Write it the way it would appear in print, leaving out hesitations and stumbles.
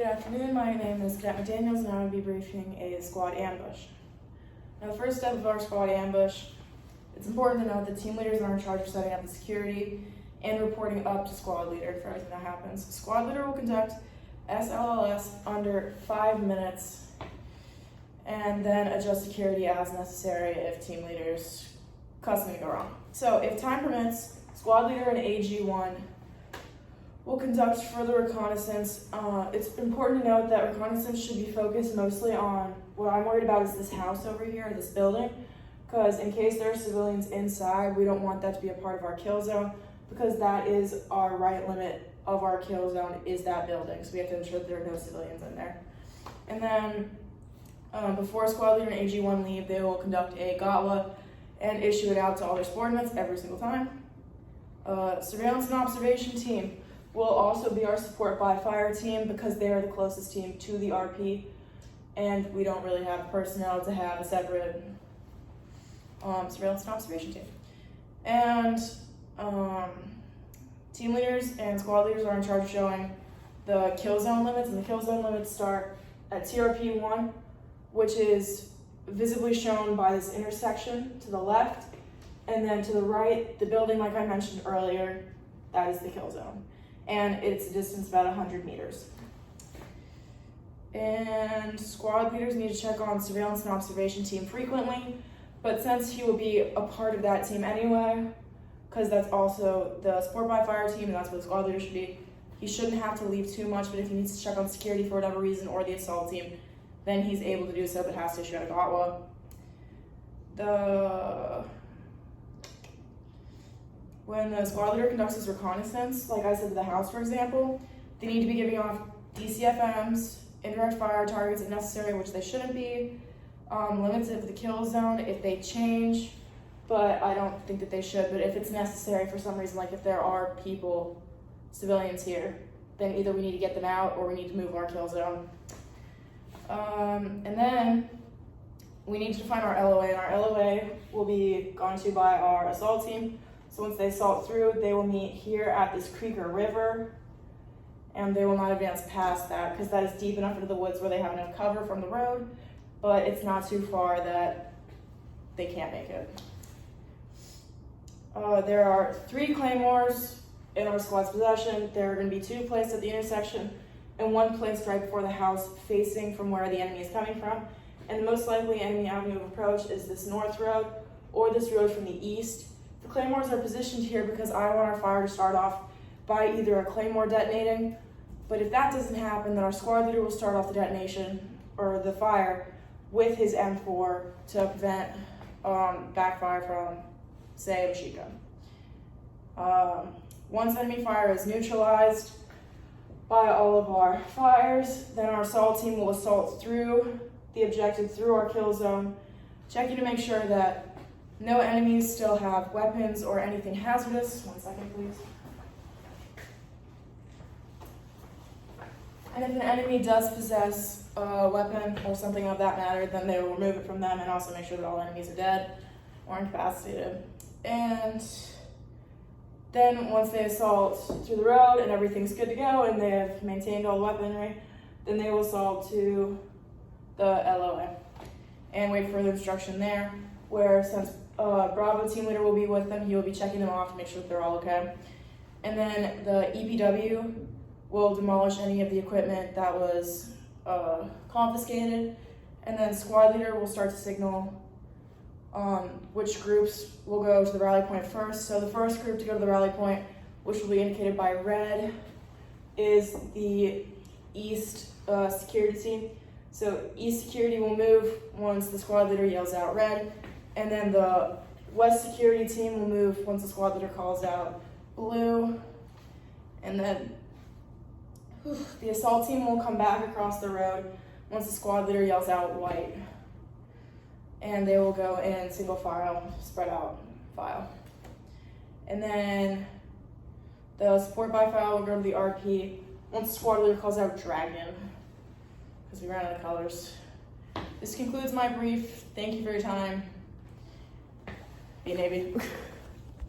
Good afternoon, my name is Cadet McDaniels and I will be briefing a squad ambush. Now the first step of our squad ambush, it's important to note that team leaders are in charge of setting up the security and reporting up to squad leader for everything that happens. Squad leader will conduct SLLS under 5 minutes and then adjust security as necessary if team leaders cause something to go wrong. So if time permits, squad leader and AG1 will conduct further reconnaissance. It's important to note that reconnaissance should be focused mostly on what I'm worried about is this house over here, this building, because in case there are civilians inside, we don't want that to be a part of our kill zone because that is our right limit of our kill zone is that building. So we have to ensure that there are no civilians in there. And then before squad leader and AG1 leave, they will conduct a GOTWA and issue it out to all their subordinates every single time. Surveillance and observation team will also be our support by fire team because they are the closest team to the RP and we don't really have personnel to have a separate surveillance and observation team. And team leaders and squad leaders are in charge of showing the kill zone limits, and the kill zone limits start at TRP 1, which is visibly shown by this intersection to the left, and then to the right, the building like I mentioned earlier, that is the kill zone. And it's a distance about 100 meters. And squad leaders need to check on surveillance and observation team frequently, but since he will be a part of that team anyway, because that's also the support by fire team and that's what the squad leader should be, he shouldn't have to leave too much, but if he needs to check on security for whatever reason or the assault team, then he's able to do so, but has to issue out a GOTWA. When the squad leader conducts his reconnaissance, like I said to the house for example, they need to be giving off DCFMs, indirect fire targets if necessary, which they shouldn't be, limits of the kill zone if they change, but I don't think that they should, but if it's necessary for some reason, like if there are people, civilians here, then either we need to get them out or we need to move our kill zone. And then we need to define our LOA, and our LOA will be gone to by our assault team. So once they assault through, they will meet here at this creek or river, and they will not advance past that because that is deep enough into the woods where they have enough cover from the road, but it's not too far that they can't make it. There are 3 claymores in our squad's possession. There are going to be 2 placed at the intersection and 1 placed right before the house facing from where the enemy is coming from. And the most likely enemy avenue of approach is this north road or this road from the east. The claymores are positioned here because I want our fire to start off by either a claymore detonating, but if that doesn't happen, then our squad leader will start off the detonation or the fire with his M4 to prevent backfire from, say, a machine gun. Once enemy fire is neutralized by all of our fires, then our assault team will assault through the objective, through our kill zone, checking to make sure that no enemies still have weapons or anything hazardous. 1 second, please. And if an enemy does possess a weapon or something of that matter, then they will remove it from them and also make sure that all enemies are dead or incapacitated. And then once they assault through the road and everything's good to go and they have maintained all the weaponry, then they will assault to the LOA and wait for further instruction there, where since Bravo team leader will be with them, he will be checking them off to make sure that they're all okay. And then the EPW will demolish any of the equipment that was confiscated, and then squad leader will start to signal which groups will go to the rally point first. So the first group to go to the rally point, which will be indicated by red, is the East security team. So East security will move once the squad leader yells out red, and then the West security team will move once the squad leader calls out blue, and then the assault team will come back across the road once the squad leader yells out white. And they will go in single file, spread out file. And then the support by file will go to the RP once the squad leader calls out dragon, because we ran out of colors. This concludes my brief. Thank you for your time. Be Navy.